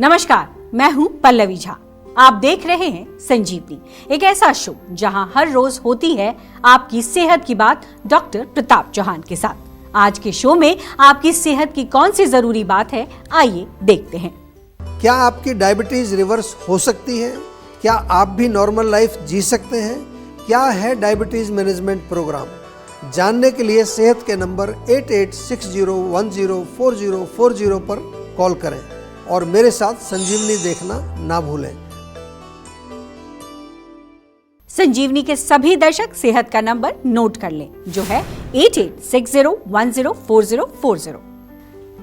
नमस्कार, मैं हूं पल्लवी झा। आप देख रहे हैं संजीवनी, एक ऐसा शो जहां हर रोज होती है आपकी सेहत की बात डॉक्टर प्रताप चौहान के साथ। आज के शो में आपकी सेहत की कौन सी जरूरी बात है, आइए देखते हैं। क्या आपकी डायबिटीज रिवर्स हो सकती है? क्या आप भी नॉर्मल लाइफ जी सकते हैं? क्या है डायबिटीज मैनेजमेंट प्रोग्राम? जानने के लिए सेहत के नंबर 8860104040 पर कॉल करें और मेरे साथ संजीवनी देखना ना भूलें। संजीवनी के सभी दर्शक सेहत का नंबर नोट कर लें, जो है 8860104040।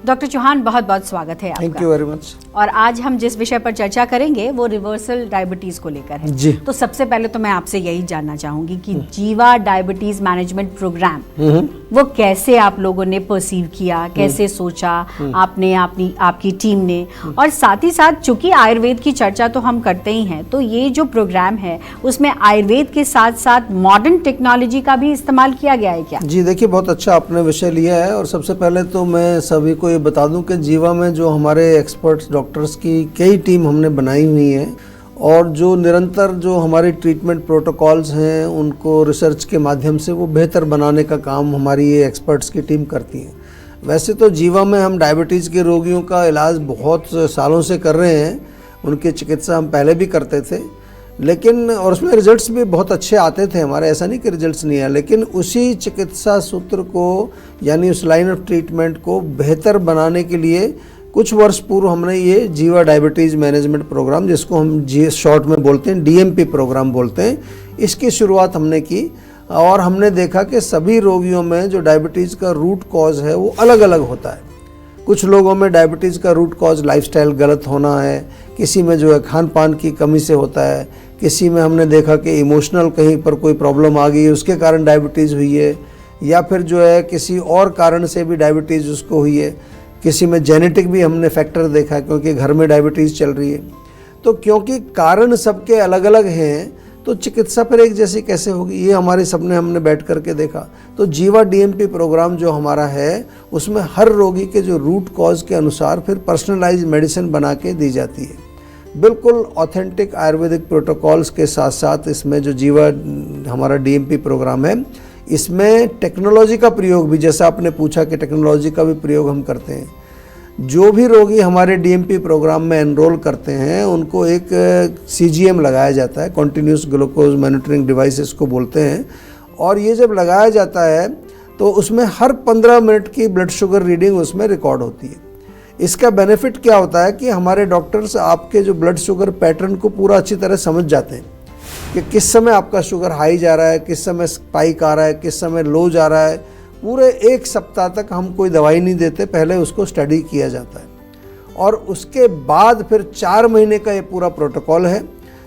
डॉक्टर चौहान, बहुत बहुत स्वागत है आपका। Thank you very much. और आज हम जिस विषय पर चर्चा करेंगे वो रिवर्सल डायबिटीज को लेकर है जी। तो सबसे पहले तो मैं आपसे यही जानना चाहूंगी कि जीवा डायबिटीज मैनेजमेंट प्रोग्राम वो कैसे आप लोगों ने परसीव किया, कैसे सोचा आपने, आपकी टीम ने, और साथ ही साथ चूंकि आयुर्वेद की चर्चा तो हम करते ही हैं, तो ये जो प्रोग्राम है उसमें आयुर्वेद के साथ साथ मॉडर्न टेक्नोलॉजी का भी इस्तेमाल किया गया है क्या? जी देखिए, बहुत अच्छा आपने विषय लिया है। और सबसे पहले तो मैं सभी को ये बता दूं कि जीवा में जो हमारे एक्सपर्ट्स डॉक्टर्स की कई टीम हमने बनाई हुई है और जो निरंतर जो हमारे ट्रीटमेंट प्रोटोकॉल्स हैं उनको रिसर्च के माध्यम से वो बेहतर बनाने का काम हमारी ये एक्सपर्ट्स की टीम करती है। वैसे तो जीवा में हम डायबिटीज़ के रोगियों का इलाज बहुत सालों से कर रहे हैं, उनकी चिकित्सा हम पहले भी करते थे, लेकिन और उसमें रिजल्ट्स भी बहुत अच्छे आते थे हमारे, ऐसा नहीं कि रिजल्ट्स नहीं आए, लेकिन उसी चिकित्सा सूत्र को यानी उस लाइन ऑफ ट्रीटमेंट को बेहतर बनाने के लिए कुछ वर्ष पूर्व हमने ये जीवा डायबिटीज़ मैनेजमेंट प्रोग्राम, जिसको हम शॉर्ट में बोलते हैं डीएमपी प्रोग्राम बोलते हैं, इसकी शुरुआत हमने की। और हमने देखा कि सभी रोगियों में जो डायबिटीज़ का रूट कॉज है वो अलग अलग होता है। कुछ लोगों में डायबिटीज़ का रूट कॉज लाइफस्टाइल गलत होना है, किसी में जो है खान पान की कमी से होता है, किसी में हमने देखा कि इमोशनल कहीं पर कोई प्रॉब्लम आ गई उसके कारण डायबिटीज़ हुई है, या फिर जो है किसी और कारण से भी डायबिटीज़ उसको हुई है। किसी में जेनेटिक भी हमने फैक्टर देखा है क्योंकि घर में डायबिटीज़ चल रही है। तो क्योंकि कारण सबके अलग अलग हैं तो चिकित्सा पर एक जैसी कैसे होगी, ये हमारे सबने हमने बैठ करके देखा। तो जीवा डीएमपी प्रोग्राम जो हमारा है उसमें हर रोगी के जो रूट कॉज के अनुसार फिर पर्सनलाइज मेडिसिन बना के दी जाती है, बिल्कुल ऑथेंटिक आयुर्वेदिक प्रोटोकॉल्स के साथ साथ। इसमें जो जीवा हमारा डीएमपी प्रोग्राम है इसमें टेक्नोलॉजी का प्रयोग भी, जैसा आपने पूछा कि टेक्नोलॉजी का भी प्रयोग हम करते हैं। जो भी रोगी हमारे डीएमपी प्रोग्राम में एनरोल करते हैं उनको एक सीजीएम लगाया जाता है, कॉन्टिन्यूस ग्लूकोज मॉनिटरिंग डिवाइस इसको बोलते हैं। और ये जब लगाया जाता है तो उसमें हर 15 मिनट की ब्लड शुगर रीडिंग उसमें रिकॉर्ड होती है। इसका बेनिफिट क्या होता है कि हमारे डॉक्टर्स आपके जो ब्लड शुगर पैटर्न को पूरा अच्छी तरह समझ जाते हैं कि किस समय आपका शुगर हाई जा रहा है, किस समय स्पाइक आ रहा है, किस समय लो जा रहा है। पूरे एक सप्ताह तक हम कोई दवाई नहीं देते, पहले उसको स्टडी किया जाता है और उसके बाद फिर 4 महीने का ये पूरा प्रोटोकॉल है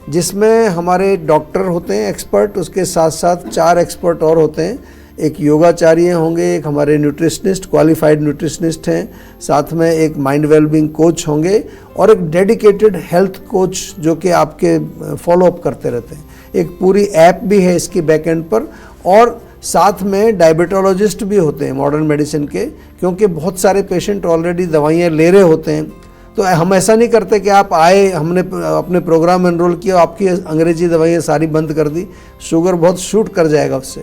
जिसमें हमारे डॉक्टर होते हैं एक्सपर्ट, उसके साथ साथ 4 एक्सपर्ट और होते हैं। एक योगाचार्य होंगे, एक हमारे न्यूट्रिशनिस्ट, क्वालिफाइड न्यूट्रिशनिस्ट हैं, साथ में एक माइंड वेलबींग कोच होंगे और एक डेडिकेटेड हेल्थ कोच जो कि आपके फॉलोअप करते रहते हैं। एक पूरी ऐप भी है इसकी बैकएंड पर, और साथ में डायबिटोलॉजिस्ट भी होते हैं मॉडर्न मेडिसिन के, क्योंकि बहुत सारे पेशेंट ऑलरेडी दवाइयाँ ले रहे होते हैं। तो हम ऐसा नहीं करते कि आप आए, हमने अपने प्रोग्राम एनरोल किया, आपकी अंग्रेजी दवाइयाँ सारी बंद कर दी, शुगर बहुत शूट कर जाएगा उससे।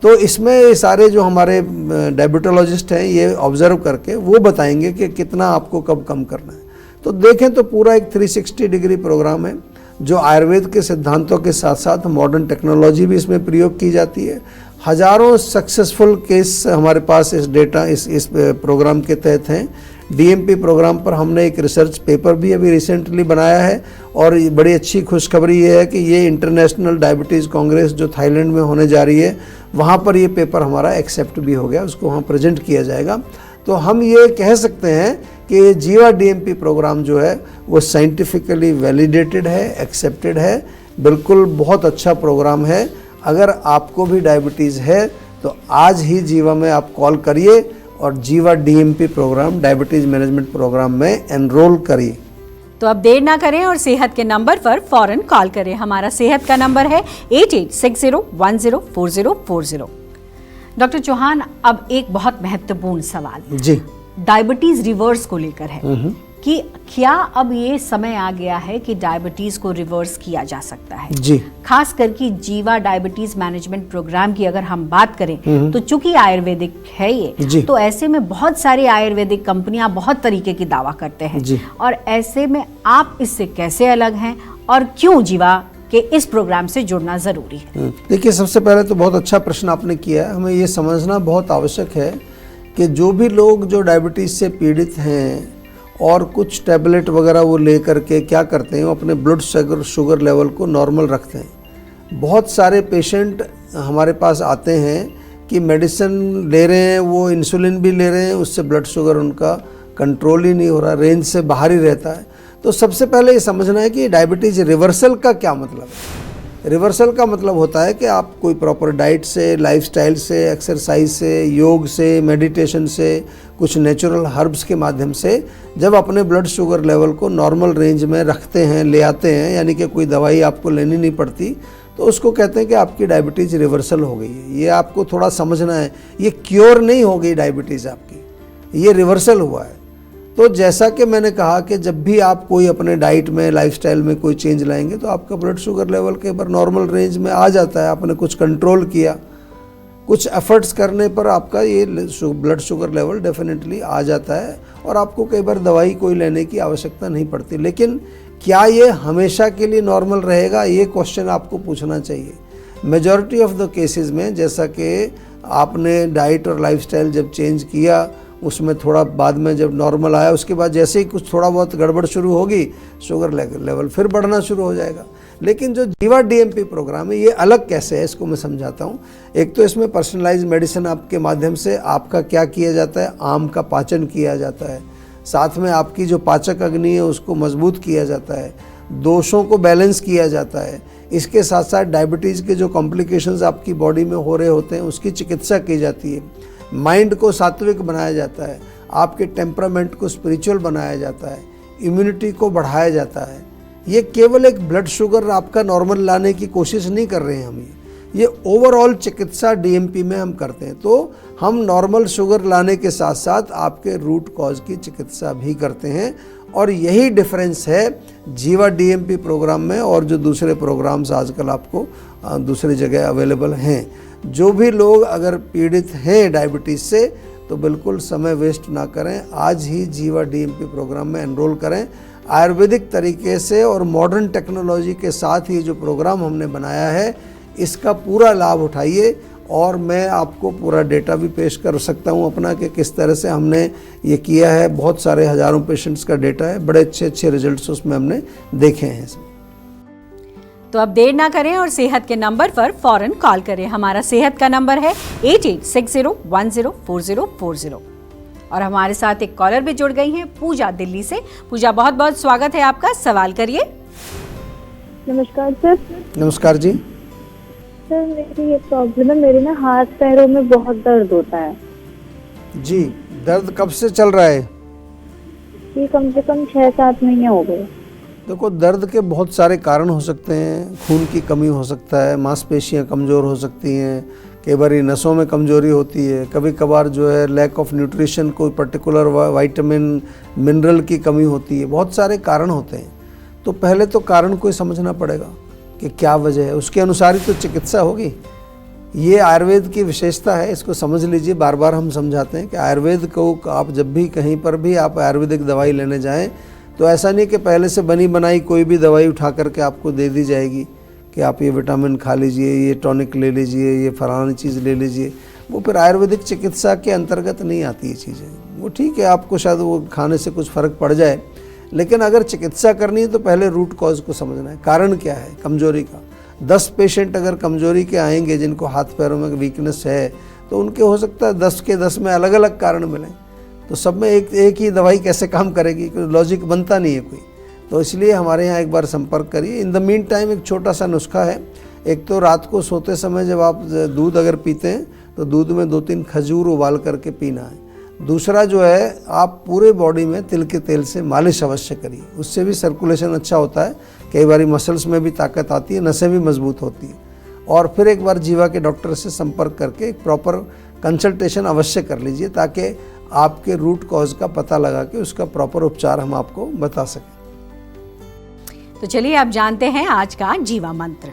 तो इसमें ये सारे जो हमारे डायबिटोलॉजिस्ट हैं ये ऑब्जर्व करके वो बताएंगे कि कितना आपको कब कम करना है। तो देखें तो पूरा एक 360 डिग्री प्रोग्राम है जो आयुर्वेद के सिद्धांतों के साथ साथ मॉडर्न टेक्नोलॉजी भी इसमें प्रयोग की जाती है। हजारों सक्सेसफुल केस हमारे पास इस डेटा इस प्रोग्राम के तहत हैं। डीएमपी प्रोग्राम पर हमने एक रिसर्च पेपर भी अभी रिसेंटली बनाया है और बड़ी अच्छी खुशखबरी ये है कि ये इंटरनेशनल डायबिटीज़ कांग्रेस जो थाईलैंड में होने जा रही है वहाँ पर ये पेपर हमारा एक्सेप्ट भी हो गया, उसको वहाँ प्रेजेंट किया जाएगा। तो हम ये कह सकते हैं कि जीवा डीएमपी प्रोग्राम जो है वो साइंटिफिकली वैलिडेटेड है, एक्सेप्टेड है, बिल्कुल बहुत अच्छा प्रोग्राम है। अगर आपको भी डायबिटीज़ है तो आज ही जीवा में आप कॉल करिए और Jiva DMP programme diabetes management programme में एनरोल करिए। तो अब देर ना करें और सेहत के नंबर पर फौरन कॉल करें। हमारा सेहत का नंबर है 8860104040। डॉक्टर चौहान, अब एक बहुत महत्वपूर्ण सवाल जी डायबिटीज रिवर्स को लेकर है कि क्या अब ये समय आ गया है कि डायबिटीज को रिवर्स किया जा सकता है जी। खास करके जीवा डायबिटीज मैनेजमेंट प्रोग्राम की अगर हम बात करें तो चूंकि आयुर्वेदिक है ये, तो ऐसे में बहुत सारी आयुर्वेदिक कंपनियां बहुत तरीके की दावा करते हैं जी। और ऐसे में आप इससे कैसे अलग हैं और क्यों जीवा के इस प्रोग्राम से जुड़ना जरूरी है? देखिए, सबसे पहले तो बहुत अच्छा प्रश्न आपने किया है। हमें ये समझना बहुत आवश्यक है कि जो भी लोग जो डायबिटीज से पीड़ित हैं और कुछ टैबलेट वगैरह वो ले करके क्या करते हैं, वो अपने ब्लड शुगर लेवल को नॉर्मल रखते हैं। बहुत सारे पेशेंट हमारे पास आते हैं कि मेडिसिन ले रहे हैं, वो इंसुलिन भी ले रहे हैं, उससे ब्लड शुगर उनका कंट्रोल ही नहीं हो रहा, रेंज से बाहर ही रहता है। तो सबसे पहले ये समझना है कि डायबिटीज़ रिवर्सल का क्या मतलब है। रिवर्सल का मतलब होता है कि आप कोई प्रॉपर डाइट से, लाइफस्टाइल से, एक्सरसाइज से, योग से, मेडिटेशन से, कुछ नेचुरल हर्ब्स के माध्यम से जब अपने ब्लड शुगर लेवल को नॉर्मल रेंज में रखते हैं, ले आते हैं, यानी कि कोई दवाई आपको लेनी नहीं पड़ती, तो उसको कहते हैं कि आपकी डायबिटीज़ रिवर्सल हो गई है। ये आपको थोड़ा समझना है, ये क्योर नहीं हो गई डायबिटीज़ आपकी, ये रिवर्सल हुआ है। तो जैसा कि मैंने कहा कि जब भी आप कोई अपने डाइट में, लाइफस्टाइल में कोई चेंज लाएंगे तो आपका ब्लड शुगर लेवल के बार नॉर्मल रेंज में आ जाता है। आपने कुछ कंट्रोल किया, कुछ एफर्ट्स करने पर आपका ये ब्लड शुगर लेवल डेफिनेटली आ जाता है और आपको कई बार दवाई कोई लेने की आवश्यकता नहीं पड़ती। लेकिन क्या ये हमेशा के लिए नॉर्मल रहेगा, ये क्वेश्चन आपको पूछना चाहिए। मेजॉरिटी ऑफ द केसेस में जैसा कि आपने डाइट और लाइफस्टाइल जब चेंज किया, उसमें थोड़ा बाद में जब नॉर्मल आया, उसके बाद जैसे ही कुछ थोड़ा बहुत गड़बड़ शुरू होगी, शुगर लेवल फिर बढ़ना शुरू हो जाएगा। लेकिन जो जीवा डीएमपी प्रोग्राम है, ये अलग कैसे है, इसको मैं समझाता हूँ। एक तो इसमें पर्सनलाइज मेडिसिन आपके माध्यम से आपका क्या किया जाता है, आम का पाचन किया जाता है, साथ में आपकी जो पाचक अग्नि है उसको मजबूत किया जाता है, दोषों को बैलेंस किया जाता है। इसके साथ साथ डायबिटीज़ के जो कॉम्प्लिकेशंस आपकी बॉडी में हो रहे होते हैं उसकी चिकित्सा की जाती है। माइंड को सात्विक बनाया जाता है, आपके टेम्परामेंट को स्पिरिचुअल बनाया जाता है, इम्यूनिटी को बढ़ाया जाता है। ये केवल एक ब्लड शुगर आपका नॉर्मल लाने की कोशिश नहीं कर रहे हैं हम, ये ओवरऑल चिकित्सा डीएमपी में हम करते हैं। तो हम नॉर्मल शुगर लाने के साथ साथ आपके रूट कॉज की चिकित्सा भी करते हैं और यही डिफरेंस है जीवा डीएमपी प्रोग्राम में और जो दूसरे प्रोग्राम्स आजकल आपको दूसरी जगह अवेलेबल हैं। जो भी लोग अगर पीड़ित हैं डायबिटीज़ से तो बिल्कुल समय वेस्ट ना करें, आज ही जीवा डीएमपी प्रोग्राम में एनरोल करें। आयुर्वेदिक तरीके से और मॉडर्न टेक्नोलॉजी के साथ ही जो प्रोग्राम हमने बनाया है इसका पूरा लाभ उठाइए और मैं आपको पूरा डेटा भी पेश कर सकता हूं अपना कि किस तरह से हमने ये किया है। बहुत सारे हज़ारों पेशेंट्स का डेटा है, बड़े अच्छे रिजल्ट्स उसमें हमने देखे हैं। तो अब देर ना करें और सेहत के नंबर पर फौरन कॉल करें। हमारा सेहत का नंबर है 8860104040 और हमारे साथ एक कॉलर भी जुड़ गई हैं, पूजा दिल्ली से। पूजा, बहुत बहुत स्वागत है आपका, सवाल करिए। नमस्कार सर। नमस्कार जी। सर मेरी ये प्रॉब्लम है, मेरे ना हाथ पैरों में बहुत दर्द होता है। जी, दर्द कब से चल रहा है? ये कम से कम 6-7 महीने हो गए। देखो, दर्द के बहुत सारे कारण हो सकते हैं। खून की कमी हो सकता है, मांसपेशियां कमज़ोर हो सकती हैं, कई बार नसों में कमजोरी होती है, कभी कभार जो है लैक ऑफ न्यूट्रिशन, कोई पर्टिकुलर विटामिन मिनरल की कमी होती है। बहुत सारे कारण होते हैं। तो पहले तो कारण को समझना पड़ेगा कि क्या वजह है, उसके अनुसार ही तो चिकित्सा होगी। ये आयुर्वेद की विशेषता है, इसको समझ लीजिए। बार बार हम समझाते हैं कि आयुर्वेद को आप जब भी कहीं पर भी आप आयुर्वेदिक दवाई लेने जाएं तो ऐसा नहीं कि पहले से बनी बनाई कोई भी दवाई उठा करके आपको दे दी जाएगी कि आप ये विटामिन खा लीजिए, ये टॉनिक ले लीजिए, ये फलानी चीज़ ले लीजिए। वो फिर आयुर्वेदिक चिकित्सा के अंतर्गत नहीं आती ये चीज़ें। वो ठीक है, आपको शायद वो खाने से कुछ फ़र्क पड़ जाए, लेकिन अगर चिकित्सा करनी है तो पहले रूट कॉज को समझना है, कारण क्या है कमजोरी का। 10 पेशेंट अगर कमजोरी के आएंगे जिनको हाथ पैरों में वीकनेस है तो उनके हो सकता है 10 के 10 में अलग अलग कारण मिलें, तो सब में एक ही दवाई कैसे काम करेगी, लॉजिक बनता नहीं है कोई। तो इसलिए हमारे यहाँ एक बार संपर्क करिए। इन द मीन टाइम एक छोटा सा नुस्खा है। एक तो रात को सोते समय जब आप दूध अगर पीते हैं तो दूध में 2-3 खजूर उबाल करके पीना है। दूसरा जो है, आप पूरे बॉडी में तिल के तेल से मालिश अवश्य करिए, उससे भी सर्कुलेशन अच्छा होता है, कई बार मसल्स में भी ताकत आती है, नसें भी मजबूत होती है। और फिर एक बार जीवा के डॉक्टर से संपर्क करके एक प्रॉपर कंसल्टेशन अवश्य कर लीजिए, ताकि आपके रूट कॉज का पता लगा के उसका प्रॉपर उपचार हम आपको बता सकें। तो चलिए अब जानते हैं आज का जीवा मंत्र।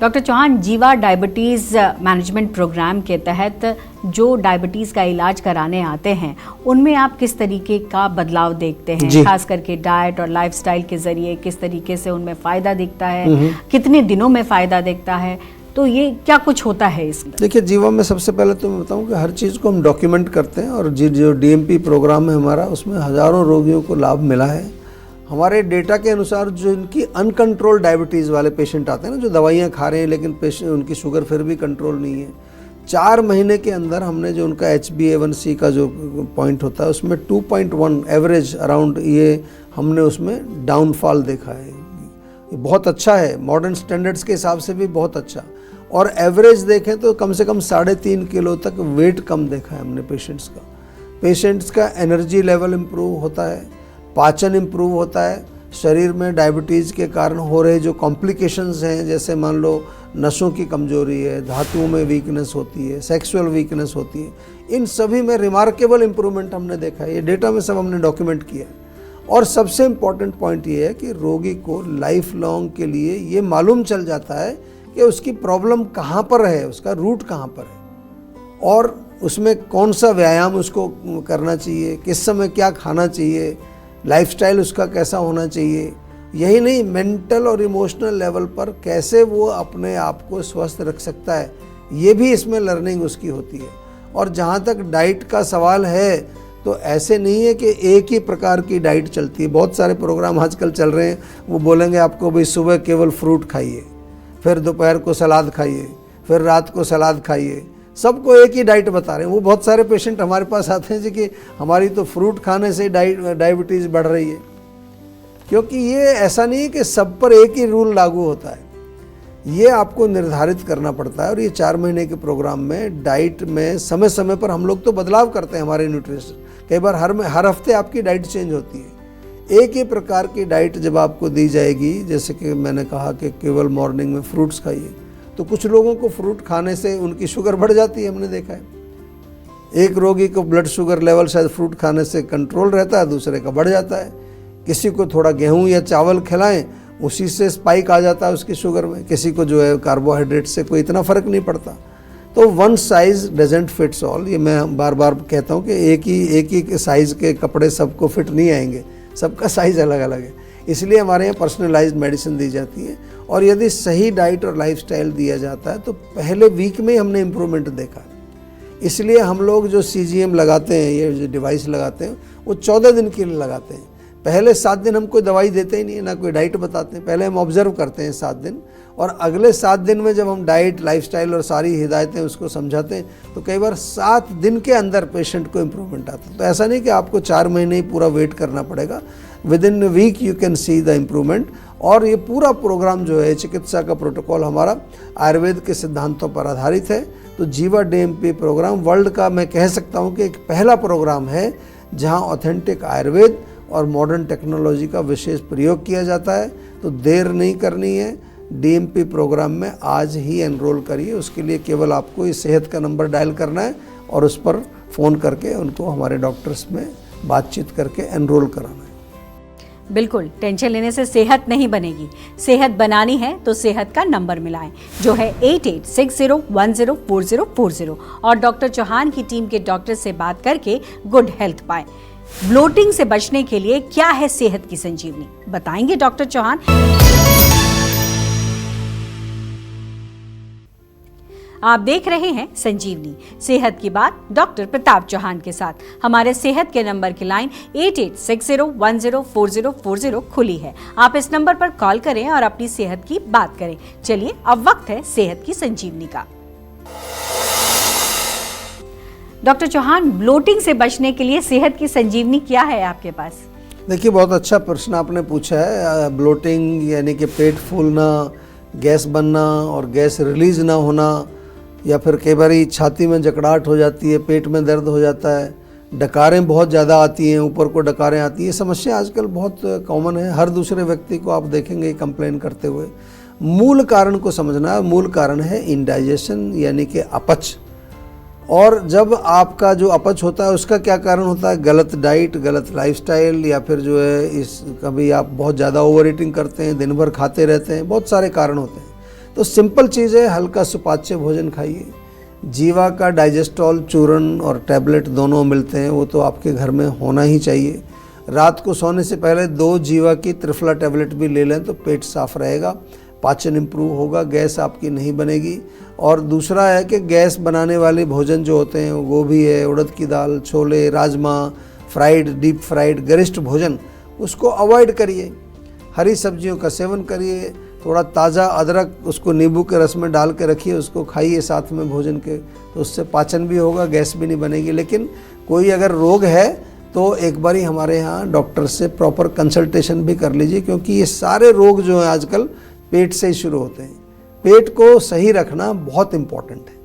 डॉक्टर चौहान, जीवा डायबिटीज़ मैनेजमेंट प्रोग्राम के तहत जो डायबिटीज़ का इलाज कराने आते हैं, उनमें आप किस तरीके का बदलाव देखते हैं? खास करके डाइट और लाइफस्टाइल के ज़रिए किस तरीके से उनमें फ़ायदा दिखता है, कितने दिनों में फ़ायदा दिखता है, तो ये क्या कुछ होता है इसमें? देखिए, जीवा में सबसे पहले तो मैं बताऊं कि हर चीज़ को हम डॉक्यूमेंट करते हैं, और जो DMP प्रोग्राम है हमारा, उसमें हज़ारों रोगियों को लाभ मिला है। हमारे डेटा के अनुसार जो इनकी अनकंट्रोल्ड डायबिटीज़ वाले पेशेंट आते हैं ना, जो दवाइयाँ खा रहे हैं लेकिन पेशेंट उनकी शुगर फिर भी कंट्रोल नहीं है, 4 महीने के अंदर हमने जो उनका HbA1c का जो पॉइंट होता है उसमें 2.1 एवरेज अराउंड ये हमने उसमें डाउनफॉल देखा है। ये बहुत अच्छा है, मॉडर्न स्टैंडर्ड्स के हिसाब से भी बहुत अच्छा। और एवरेज देखें तो कम से कम 3.5 किलो तक वेट कम देखा है हमने पेशेंट्स का एनर्जी लेवल इम्प्रूव होता है, पाचन इम्प्रूव होता है, शरीर में डायबिटीज़ के कारण हो रहे जो कॉम्प्लिकेशंस हैं, जैसे मान लो नसों की कमजोरी है, धातुओं में वीकनेस होती है, सेक्सुअल वीकनेस होती है, इन सभी में रिमार्केबल इम्प्रूवमेंट हमने देखा है। ये डेटा में सब हमने डॉक्यूमेंट किया है। और सबसे इम्पॉर्टेंट पॉइंट ये है कि रोगी को लाइफ लॉन्ग के लिए ये मालूम चल जाता है कि उसकी प्रॉब्लम कहाँ पर है, उसका रूट कहाँ पर है, और उसमें कौन सा व्यायाम उसको करना चाहिए, किस समय क्या खाना चाहिए, लाइफस्टाइल उसका कैसा होना चाहिए। यही नहीं, मेंटल और इमोशनल लेवल पर कैसे वो अपने आप को स्वस्थ रख सकता है, ये भी इसमें लर्निंग उसकी होती है। और जहाँ तक डाइट का सवाल है, तो ऐसे नहीं है कि एक ही प्रकार की डाइट चलती है। बहुत सारे प्रोग्राम आजकल चल रहे हैं, वो बोलेंगे आपको भाई सुबह केवल फ्रूट खाइए, फिर दोपहर को सलाद खाइए, फिर रात को सलाद खाइए, सबको एक ही डाइट बता रहे हैं। वो बहुत सारे पेशेंट हमारे पास आते हैं जी कि हमारी तो फ्रूट खाने से डायबिटीज़ बढ़ रही है, क्योंकि ये ऐसा नहीं है कि सब पर एक ही रूल लागू होता है, ये आपको निर्धारित करना पड़ता है। और ये 4 महीने के प्रोग्राम में डाइट में समय समय पर हम लोग तो बदलाव करते हैं हमारे न्यूट्रिशन, कई बार हर हफ्ते आपकी डाइट चेंज होती है। एक ही प्रकार की डाइट जब आपको दी जाएगी, जैसे कि मैंने कहा कि केवल मॉर्निंग में फ्रूट्स खाइए, तो कुछ लोगों को फ्रूट खाने से उनकी शुगर बढ़ जाती है, हमने देखा है। एक रोगी को ब्लड शुगर लेवल शायद फ्रूट खाने से कंट्रोल रहता है, दूसरे का बढ़ जाता है। किसी को थोड़ा गेहूं या चावल खिलाएं, उसी से स्पाइक आ जाता है उसकी शुगर में। किसी को जो है कार्बोहाइड्रेट से कोई इतना फ़र्क नहीं पड़ता। तो one size doesn't fits all, ये मैं बार बार कहता हूँ कि एक ही साइज़ के कपड़े सबको फिट नहीं आएंगे, सबका साइज़ अलग अलग है। इसलिए हमारे यहाँ पर्सनलाइज्ड मेडिसिन दी जाती है। और यदि सही डाइट और लाइफस्टाइल दिया जाता है तो पहले वीक में हमने इम्प्रूवमेंट देखा। इसलिए हम लोग जो CGM लगाते हैं, ये जो डिवाइस लगाते हैं, वो 14 दिन के लिए लगाते हैं। पहले 7 दिन हम कोई दवाई देते ही नहीं, ना कोई डाइट बताते हैं, पहले हम ऑब्जर्व करते हैं 7 दिन, और अगले 7 दिन में जब हम डाइट, लाइफस्टाइल और सारी हिदायतें उसको समझाते हैं, तो कई बार 7 दिन के अंदर पेशेंट को इम्प्रूवमेंट आता है। तो ऐसा नहीं कि आपको 4 महीने ही पूरा वेट करना पड़ेगा, within week you can see the improvement. और ये पूरा प्रोग्राम जो है, चिकित्सा का प्रोटोकॉल हमारा आयुर्वेद के सिद्धांतों पर आधारित है। तो जीवा DMP प्रोग्राम वर्ल्ड का, मैं कह सकता हूँ कि एक पहला प्रोग्राम है जहाँ ऑथेंटिक आयुर्वेद और मॉडर्न टेक्नोलॉजी का विशेष प्रयोग किया जाता है। तो देर नहीं करनी है, DMP प्रोग्राम में आज ही एनरोल करिए। उसके लिए केवल आपको इस सेहत का नंबर डायल करना है और उस पर फ़ोन करके उनको हमारे डॉक्टर्स में बातचीत करके एनरोल कराना है। बिल्कुल, टेंशन लेने से सेहत नहीं बनेगी। सेहत बनानी है तो सेहत का नंबर मिलाएं, जो है 8860104040, और डॉक्टर चौहान की टीम के डॉक्टर से बात करके गुड हेल्थ पाएं। ब्लोटिंग से बचने के लिए क्या है सेहत की संजीवनी, बताएंगे डॉक्टर चौहान। आप देख रहे हैं संजीवनी, सेहत की बात डॉक्टर प्रताप चौहान के साथ। हमारे सेहत के नंबर की लाइन 8860104040 खुली है। आप इस नंबर पर कॉल करें और अपनी सेहत की बात करें। चलिए, अब वक्त है सेहत की संजीवनी का। डॉक्टर चौहान, ब्लोटिंग से बचने के लिए सेहत की संजीवनी क्या है आपके पास? देखिए, बहुत अच्छा प्रश्न आपने पूछा है। ब्लोटिंग यानी कि पेट फूलना, गैस बनना और गैस रिलीज ना होना, या फिर कई बार छाती में जकड़ाहट हो जाती है, पेट में दर्द हो जाता है, डकारें बहुत ज़्यादा आती हैं, ऊपर को डकारें आती हैं। ये समस्या आजकल बहुत कॉमन है, हर दूसरे व्यक्ति को आप देखेंगे कंप्लेन करते हुए। मूल कारण को समझना। मूल कारण है इंडाइजेशन यानी कि अपच। और जब आपका जो अपच होता है उसका क्या कारण होता है? गलत डाइट, गलत लाइफस्टाइल, या फिर जो है कभी आप बहुत ज़्यादा ओवर ईटिंग करते हैं, दिन भर खाते रहते हैं, बहुत सारे कारण होते हैं। तो सिंपल चीज़ है, हल्का सुपाच्य भोजन खाइए। जीवा का डाइजेस्टॉल चूर्ण और टैबलेट दोनों मिलते हैं, वो तो आपके घर में होना ही चाहिए। रात को सोने से पहले 2 जीवा की त्रिफला टैबलेट भी ले लें तो पेट साफ रहेगा, पाचन इम्प्रूव होगा, गैस आपकी नहीं बनेगी। और दूसरा है कि गैस बनाने वाले भोजन जो होते हैं, गोभी है, उड़द की दाल, छोले, राजमा, फ्राइड, डीप फ्राइड, गरिष्ठ भोजन, उसको अवॉइड करिए। हरी सब्जियों का सेवन करिए। थोड़ा ताज़ा अदरक उसको नींबू के रस में डाल के रखिए, उसको खाइए साथ में भोजन के, तो उससे पाचन भी होगा, गैस भी नहीं बनेगी। लेकिन कोई अगर रोग है तो एक बारी हमारे यहाँ डॉक्टर से प्रॉपर कंसल्टेशन भी कर लीजिए, क्योंकि ये सारे रोग जो हैं आजकल पेट से ही शुरू होते हैं। पेट को सही रखना बहुत इम्पोर्टेंट है।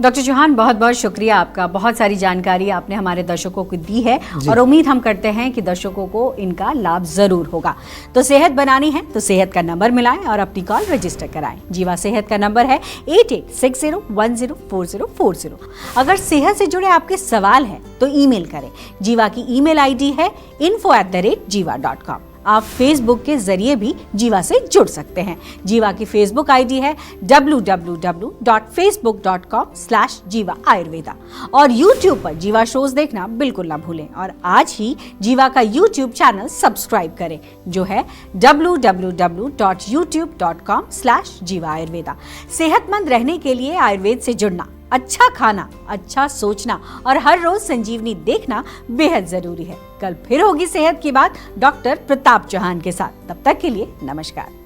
डॉक्टर चौहान, बहुत बहुत शुक्रिया आपका। बहुत सारी जानकारी आपने हमारे दर्शकों को दी है और उम्मीद हम करते हैं कि दर्शकों को इनका लाभ जरूर होगा। तो सेहत बनानी है तो सेहत का नंबर मिलाएं और अपनी कॉल रजिस्टर कराएं। जीवा सेहत का नंबर है 8860104040। अगर सेहत से जुड़े आपके सवाल हैं तो ईमेल करें। जीवा की ईमेल आईडी है info@jiva.com। आप फेसबुक के जरिए भी जीवा से जुड़ सकते हैं। जीवा की फेसबुक आईडी है www.facebook.com/जीवा आयुर्वेदा। और यूट्यूब पर जीवा शोज देखना बिल्कुल ना भूलें और आज ही जीवा का यूट्यूब चैनल सब्सक्राइब करें, जो है www.youtube.com/जीवा आयुर्वेदा। सेहतमंद रहने के लिए आयुर्वेद से जुड़ना, अच्छा खाना, अच्छा सोचना और हर रोज संजीवनी देखना बेहद जरूरी है। कल फिर होगी सेहत की बात डॉक्टर प्रताप चौहान के साथ। तब तक के लिए नमस्कार।